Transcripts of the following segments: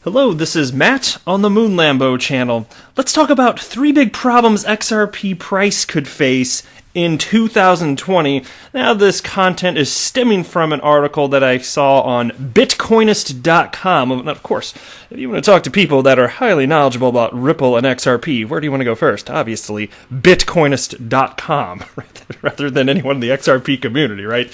Hello, this is Matt on the Moon Lambo channel. Let's talk about 3 big problems XRP price could face in 2020. Now, this content is stemming from an article that I saw on Bitcoinist.com. And of course, if you want to talk to people that are highly knowledgeable about Ripple and XRP, where do you want to go first? Obviously, Bitcoinist.com, rather than anyone in the XRP community, right?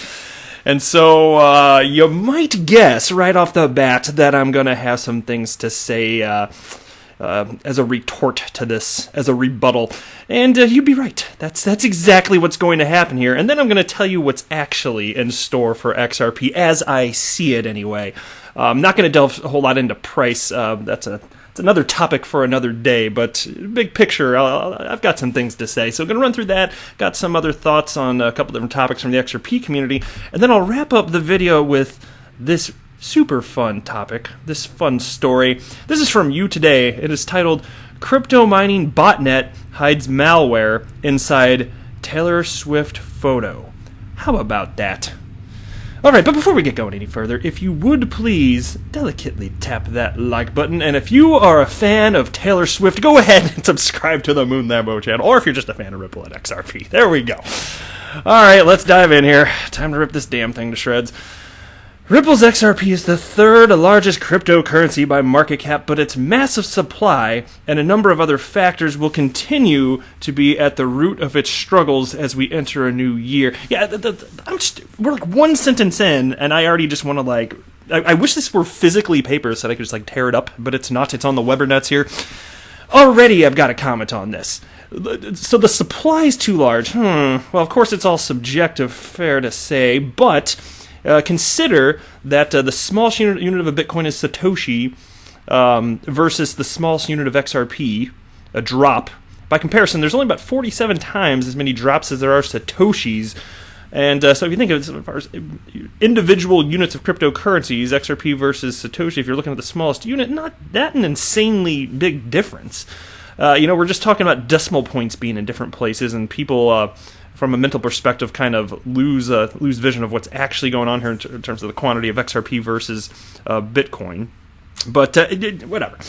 And so you might guess right off the bat that I'm going to have some things to say as a retort to this, as a rebuttal. And you'd be right. That's exactly what's going to happen here. And then I'm going to tell you what's actually in store for XRP, as I see it anyway. I'm not going to delve a whole lot into price. That's another topic for another day, but big picture, I've got some things to say. So I'm going to run through that, got some other thoughts on a couple different topics from the XRP community, and then I'll wrap up the video with this super fun topic, this fun story. This is from You Today. It is titled, Crypto Mining Botnet Hides Malware Inside Taylor Swift Photo. How about that? Alright, but before we get going any further, if you would please delicately tap that like button, and if you are a fan of Taylor Swift, go ahead and subscribe to the Moon Lambo channel, or if you're just a fan of Ripple and XRP. There we go. Alright, let's dive in here. Time to rip this damn thing to shreds. Ripple's XRP is the third largest cryptocurrency by market cap, but its massive supply and a number of other factors will continue to be at the root of its struggles as we enter a new year. Yeah, we're like one sentence in, and I already just want to I wish this were physically paper so that I could just tear it up, but it's not. It's on the Webernets here. Already I've got a comment on this. So the supply is too large. Well, of course it's all subjective, fair to say, but consider that the smallest unit of a Bitcoin is Satoshi versus the smallest unit of XRP, a drop. By comparison, there's only about 47 times as many drops as there are Satoshis. And so if you think of it as far as individual units of cryptocurrencies, XRP versus Satoshi, if you're looking at the smallest unit, not that an insanely big difference. We're just talking about decimal points being in different places, and people from a mental perspective, kind of lose vision of what's actually going on here in terms of the quantity of XRP versus Bitcoin. But whatever.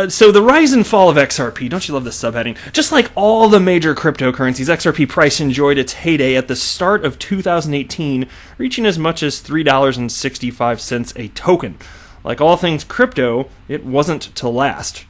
So the rise and fall of XRP, don't you love this subheading? Just like all the major cryptocurrencies, XRP price enjoyed its heyday at the start of 2018, reaching as much as $3.65 a token. Like all things crypto, it wasn't to last.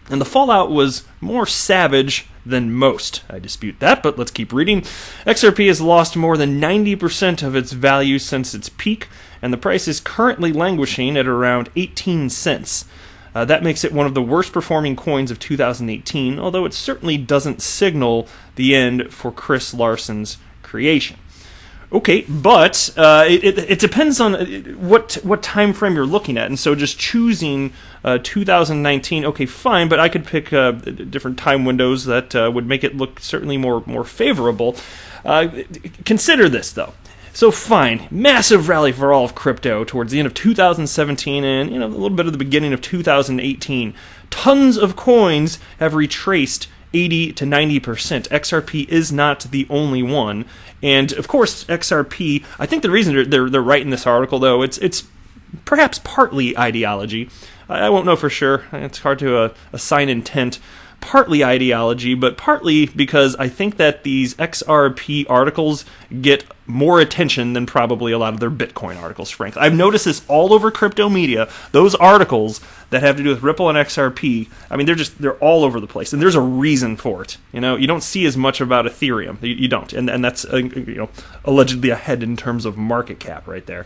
And the fallout was more savage than most. I dispute that, but let's keep reading. XRP has lost more than 90% of its value since its peak, and the price is currently languishing at around 18 cents. That makes it one of the worst performing coins of 2018, although it certainly doesn't signal the end for Chris Larson's creation. Okay, but it depends on what time frame you're looking at, and so just choosing 2019, okay, fine, but I could pick different time windows that would make it look certainly more favorable. Consider this, though. So fine, massive rally for all of crypto towards the end of 2017 and a little bit of the beginning of 2018. Tons of coins have retraced 80 to 90%. XRP is not the only one. And of course, XRP, I think the reason they're writing this article, though, it's perhaps partly ideology. I won't know for sure. It's hard to assign intent. Partly ideology, but partly because I think that these XRP articles get more attention than probably a lot of their Bitcoin articles, frankly. I've noticed this all over crypto media. Those articles that have to do with Ripple and XRP, I mean, they're all over the place, and there's a reason for it. You don't see as much about Ethereum. You don't, and that's allegedly ahead in terms of market cap right there.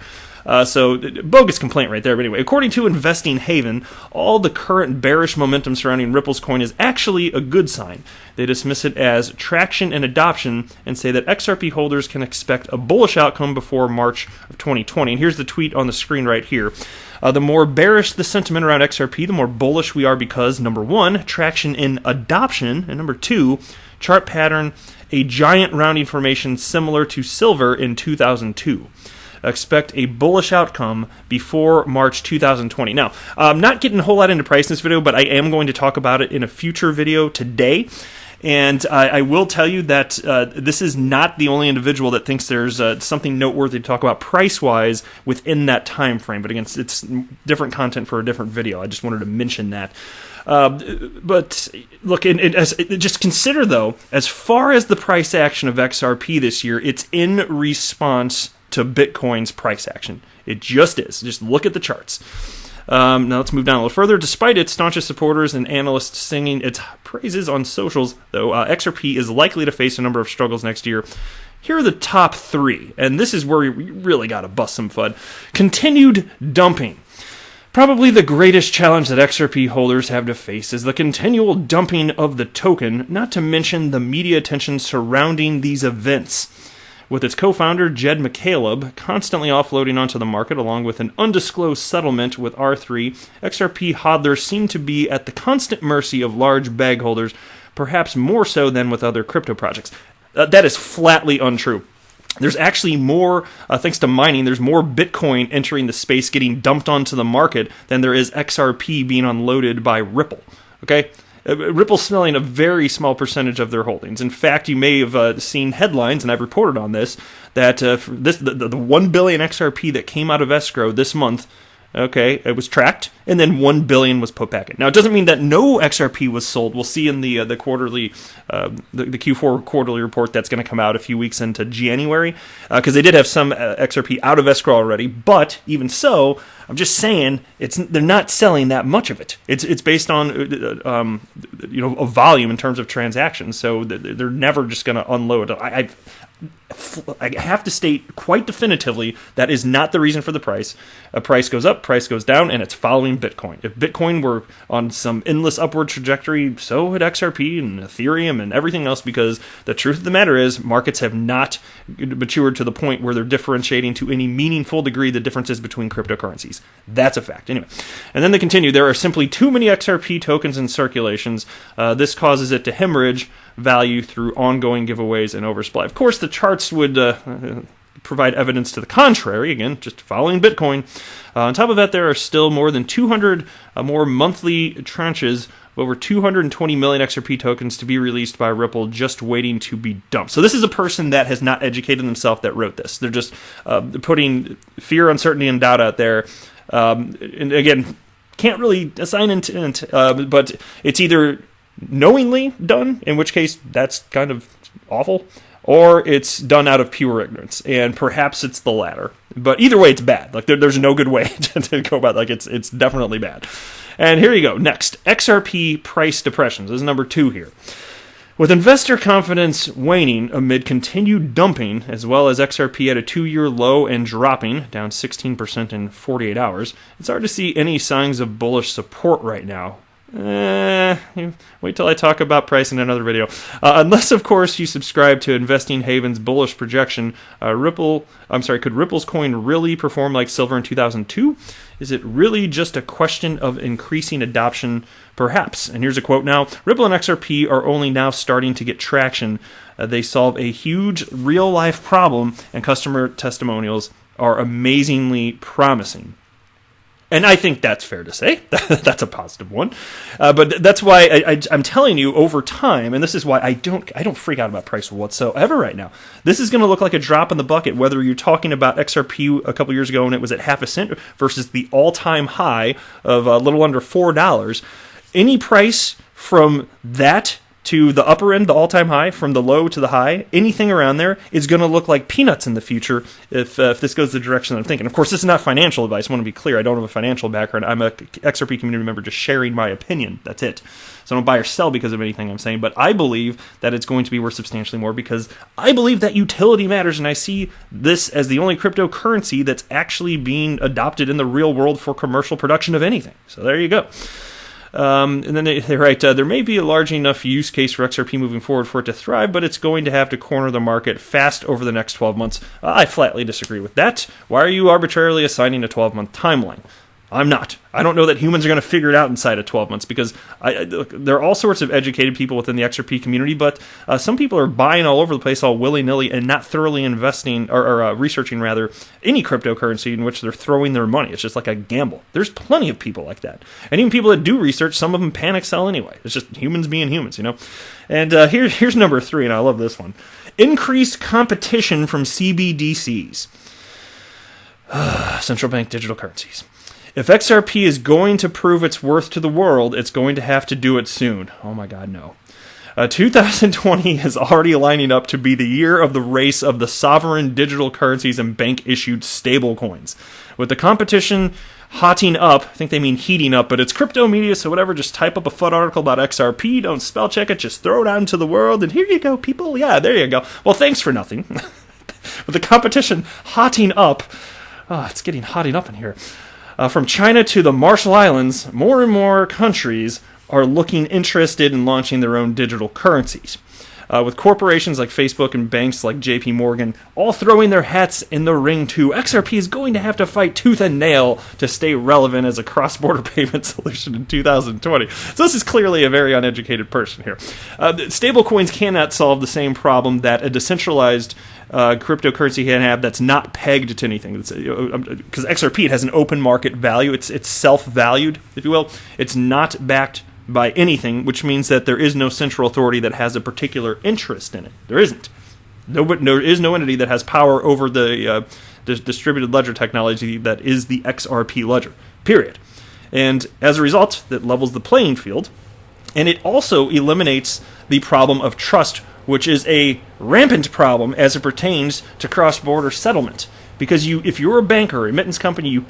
So bogus complaint right there. But anyway, according to Investing Haven, all the current bearish momentum surrounding Ripple's coin is actually a good sign. They dismiss it as traction and adoption and say that XRP holders can expect a bullish outcome before March of 2020. And here's the tweet on the screen right here. The more bearish the sentiment around XRP, the more bullish we are because, number one, traction in adoption, and number two, chart pattern, a giant rounding formation similar to silver in 2002. Expect a bullish outcome before March 2020. Now, I'm not getting a whole lot into price in this video, but I am going to talk about it in a future video today. And I will tell you that this is not the only individual that thinks there's something noteworthy to talk about price-wise within that time frame. But again, it's different content for a different video. I just wanted to mention that. But look, just consider, though, as far as the price action of XRP this year, it's in response to Bitcoin's price action. It just is. Just look at the charts. Now let's move down a little further. Despite its staunchest supporters and analysts singing its praises on socials, though, XRP is likely to face a number of struggles next year. Here are the top 3, and this is where you really got to bust some FUD. Continued dumping. Probably the greatest challenge that XRP holders have to face is the continual dumping of the token, not to mention the media attention surrounding these events. With its co-founder, Jed McCaleb, constantly offloading onto the market along with an undisclosed settlement with R3, XRP hodlers seem to be at the constant mercy of large bag holders, perhaps more so than with other crypto projects. That is flatly untrue. There's actually more, thanks to mining, there's more Bitcoin entering the space getting dumped onto the market than there is XRP being unloaded by Ripple. Okay? Ripple's selling a very small percentage of their holdings. In fact, you may have seen headlines, and I've reported on this, that the 1 billion XRP that came out of escrow this month, okay, it was tracked, and then 1 billion was put back in. Now, it doesn't mean that no XRP was sold. We'll see in the quarterly, the Q4 quarterly report that's going to come out a few weeks into January, because they did have some XRP out of escrow already. But even so, I'm just saying they're not selling that much of it. It's based on a volume in terms of transactions. So they're never just going to unload. I have to state quite definitively that is not the reason for the price. A price goes up, price goes down, and it's following Bitcoin. If Bitcoin were on some endless upward trajectory, so would XRP and Ethereum and everything else, because the truth of the matter is markets have not matured to the point where they're differentiating to any meaningful degree the differences between cryptocurrencies. That's a fact. Anyway, and then they continue. There are simply too many XRP tokens in circulations. This causes it to hemorrhage value through ongoing giveaways and oversupply. Of course, the charts would provide evidence to the contrary, again, just following Bitcoin. On top of that, there are still more than 200 more monthly tranches of over 220 million XRP tokens to be released by Ripple, just waiting to be dumped. So this is a person that has not educated themselves that wrote this. They're just putting fear, uncertainty, and doubt out there. And again, can't really assign intent, but it's either knowingly done, in which case that's kind of awful, or it's done out of pure ignorance, and perhaps it's the latter. But either way, it's bad. Like there's no good way to go about it. Like it's definitely bad. And here you go. Next, XRP price depressions. This is number 2 here. With investor confidence waning amid continued dumping, as well as XRP at a 2-year low and dropping, down 16% in 48 hours, it's hard to see any signs of bullish support right now. Wait till I talk about price in another video. Unless, of course, you subscribe to Investing Haven's bullish projection, could Ripple's coin really perform like silver in 2002? Is it really just a question of increasing adoption? Perhaps. And here's a quote now. Ripple and XRP are only now starting to get traction. They solve a huge real-life problem, and customer testimonials are amazingly promising. And I think that's fair to say. That's a positive one. But that's why I'm telling you over time, and this is why I don't freak out about price whatsoever right now. This is going to look like a drop in the bucket, whether you're talking about XRP a couple years ago and it was at half a cent versus the all-time high of a little under $4. Any price from that to the upper end, the all-time high, from the low to the high, anything around there is going to look like peanuts in the future if this goes the direction that I'm thinking. Of course, this is not financial advice. I want to be clear. I don't have a financial background. I'm a XRP community member just sharing my opinion. That's it. So I don't buy or sell because of anything I'm saying, but I believe that it's going to be worth substantially more because I believe that utility matters, and I see this as the only cryptocurrency that's actually being adopted in the real world for commercial production of anything. So there you go. And then they write, there may be a large enough use case for XRP moving forward for it to thrive, but it's going to have to corner the market fast over the next 12 months. I flatly disagree with that. Why are you arbitrarily assigning a 12-month timeline? I'm not. I don't know that humans are going to figure it out inside of 12 months because there are all sorts of educated people within the XRP community, but some people are buying all over the place all willy-nilly and not thoroughly investing or researching, rather, any cryptocurrency in which they're throwing their money. It's just like a gamble. There's plenty of people like that. And even people that do research, some of them panic sell anyway. It's just humans being humans, you know? And here's number 3, and I love this one. Increased competition from CBDCs. Central bank digital currencies. If XRP is going to prove its worth to the world, it's going to have to do it soon. Oh my God, no. 2020 is already lining up to be the year of the race of the sovereign digital currencies and bank-issued stablecoins. With the competition hotting up, I think they mean heating up, but it's crypto media, so whatever, just type up a FUD article about XRP, don't spell check it, just throw it out into the world, and here you go, people. Yeah, there you go. Well, thanks for nothing. With the competition hotting up, it's getting hotting up in here. From China to the Marshall Islands, more and more countries are looking interested in launching their own digital currencies. With corporations like Facebook and banks like JP Morgan all throwing their hats in the ring too, XRP is going to have to fight tooth and nail to stay relevant as a cross-border payment solution in 2020. So this is clearly a very uneducated person here. Stablecoins cannot solve the same problem that a decentralized cryptocurrency can have that's not pegged to anything. Because XRP, it has an open market value. It's self-valued, if you will. It's not backed by anything, which means that there is no central authority that has a particular interest in it. There isn't. There is no entity that has power over the distributed ledger technology that is the XRP ledger, period. And as a result, that levels the playing field, and it also eliminates the problem of trust, which is a rampant problem as it pertains to cross-border settlement. Because if you're a bank or a remittance company, you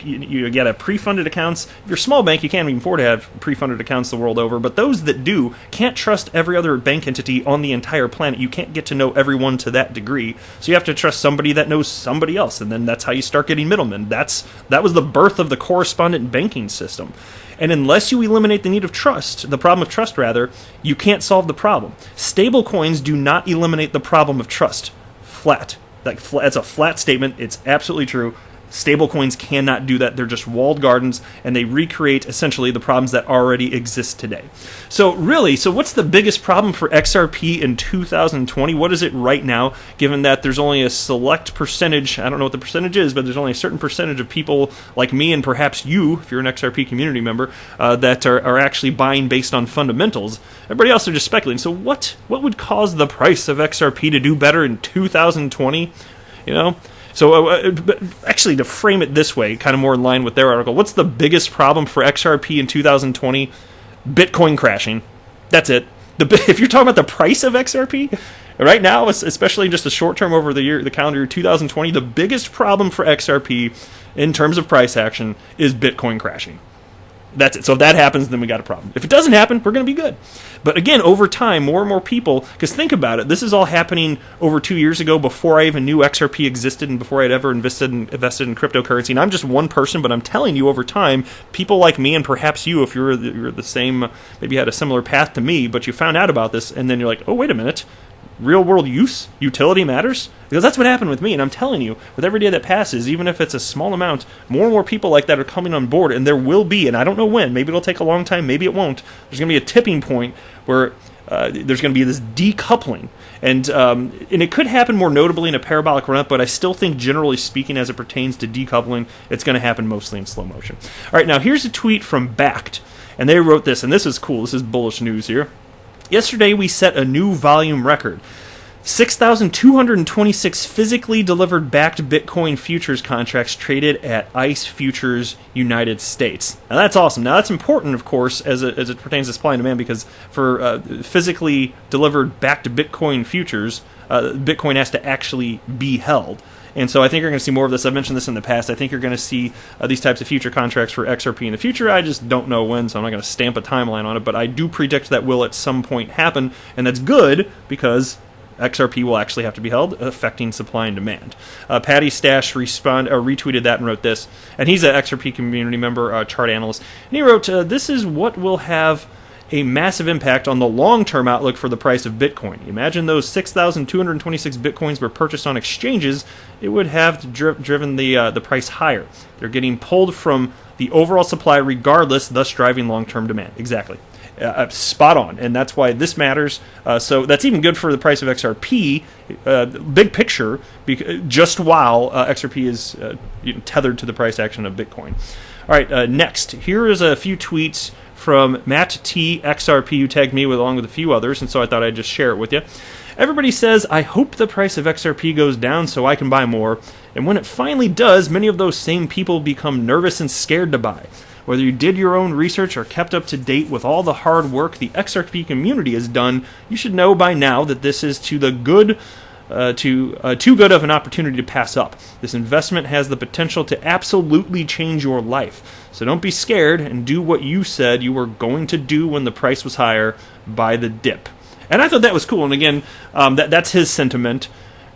get a pre-funded accounts. If you're a small bank, you can't even afford to have pre-funded accounts the world over. But those that do can't trust every other bank entity on the entire planet. You can't get to know everyone to that degree. So you have to trust somebody that knows somebody else. And then that's how you start getting middlemen. That was the birth of the correspondent banking system. And unless you eliminate the need of trust, the problem of trust rather, you can't solve the problem. Stablecoins do not eliminate the problem of trust. Flat. That's a flat statement. It's absolutely true. Stablecoins cannot do that. They're just walled gardens, and they recreate essentially the problems that already exist today. So what's the biggest problem for XRP in 2020? What is it right now, given that there's only a select percentage, I don't know what the percentage is, but there's only a certain percentage of people like me and perhaps you, if you're an XRP community member, that are actually buying based on fundamentals. Everybody else are just speculating. So what would cause the price of XRP to do better in 2020? You know? So actually, to frame it this way, kind of more in line with their article, what's the biggest problem for XRP in 2020? Bitcoin crashing. That's it. If you're talking about the price of XRP, right now, especially just the short term over the calendar year 2020, the biggest problem for XRP in terms of price action is Bitcoin crashing. That's it. So if that happens, then we got a problem. If it doesn't happen, we're going to be good. But again, over time, more and more people, because think about it, this is all happening over 2 years ago before I even knew XRP existed and before I'd ever invested in cryptocurrency. And I'm just one person, but I'm telling you over time, people like me and perhaps you, if you're the same, maybe you had a similar path to me, but you found out about this and then you're like, oh, wait a minute. Real world utility matters? Because that's what happened with me, and I'm telling you, with every day that passes, even if it's a small amount, more and more people like that are coming on board, and there will be, and I don't know when, maybe it'll take a long time, maybe it won't, there's going to be a tipping point where there's going to be this decoupling, and it could happen more notably in a parabolic run-up, but I still think, generally speaking, as it pertains to decoupling, it's going to happen mostly in slow motion. All right, now here's a tweet from Bakkt, and they wrote this, and this is cool, this is bullish news here. Yesterday, we set a new volume record. 6,226 physically delivered backed Bitcoin futures contracts traded at ICE Futures United States. Now, that's awesome. Now, that's important, of course, as it pertains to supply and demand, because for physically delivered backed Bitcoin futures, Bitcoin has to actually be held. And so I think you're going to see more of this. I've mentioned this in the past. I think you're going to see these types of future contracts for XRP in the future. I just don't know when, so I'm not going to stamp a timeline on it. But I do predict that will at some point happen. And that's good because XRP will actually have to be held, affecting supply and demand. Patty Stash retweeted that and wrote this. And he's an XRP community member, chart analyst. And he wrote, this is what will have a massive impact on the long-term outlook for the price of Bitcoin. Imagine those 6,226 Bitcoins were purchased on exchanges, it would have driven the price higher. They're getting pulled from the overall supply regardless, thus driving long-term demand. Exactly. Spot on, and that's why this matters. So that's even good for the price of XRP, big picture, just while XRP is tethered to the price action of Bitcoin. All right, next, here is a few tweets from Matt T. XRP, who tagged me along with a few others, and so I thought I'd just share it with you. Everybody says, I hope the price of XRP goes down so I can buy more, and when it finally does, many of those same people become nervous and scared to buy. Whether you did your own research or kept up to date with all the hard work the XRP community has done, you should know by now that this is too good of an opportunity to pass up. This investment has the potential to absolutely change your life. So don't be scared and do what you said you were going to do when the price was higher, buy the dip. And I thought that was cool. And again, that's his sentiment.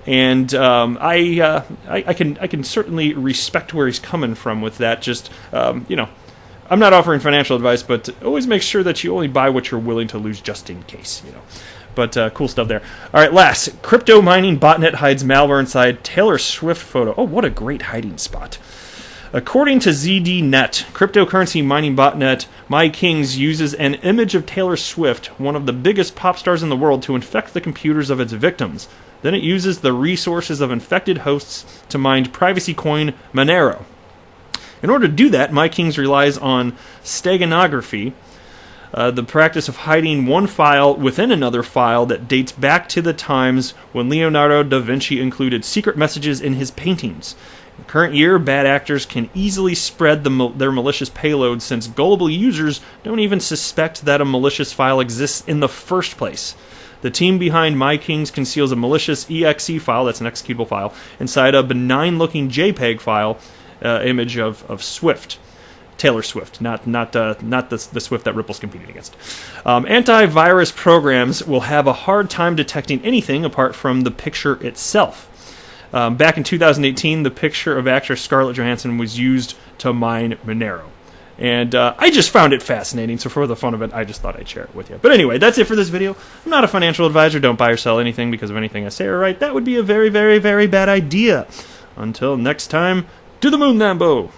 And I can certainly respect where he's coming from with that. Just, I'm not offering financial advice, but always make sure that you only buy what you're willing to lose just in case, But cool stuff there. All right, last. Crypto mining botnet hides malware inside Taylor Swift photo. Oh, what a great hiding spot. According to ZDNet, cryptocurrency mining botnet MyKings uses an image of Taylor Swift, one of the biggest pop stars in the world, to infect the computers of its victims. Then it uses the resources of infected hosts to mine privacy coin Monero. In order to do that, MyKings relies on steganography, the practice of hiding one file within another file that dates back to the times when Leonardo da Vinci included secret messages in his paintings. In the current year, bad actors can easily spread their malicious payload since gullible users don't even suspect that a malicious file exists in the first place. The team behind MyKings conceals a malicious exe file, that's an executable file, inside a benign-looking JPEG file, image of Swift. Taylor Swift, not the Swift that Ripple's competing against. Antivirus programs will have a hard time detecting anything apart from the picture itself. Back in 2018, the picture of actress Scarlett Johansson was used to mine Monero. And I just found it fascinating, so for the fun of it, I just thought I'd share it with you. But anyway, that's it for this video. I'm not a financial advisor. Don't buy or sell anything because of anything I say or write. That would be a very, very, very bad idea. Until next time, to the moon, Lambo!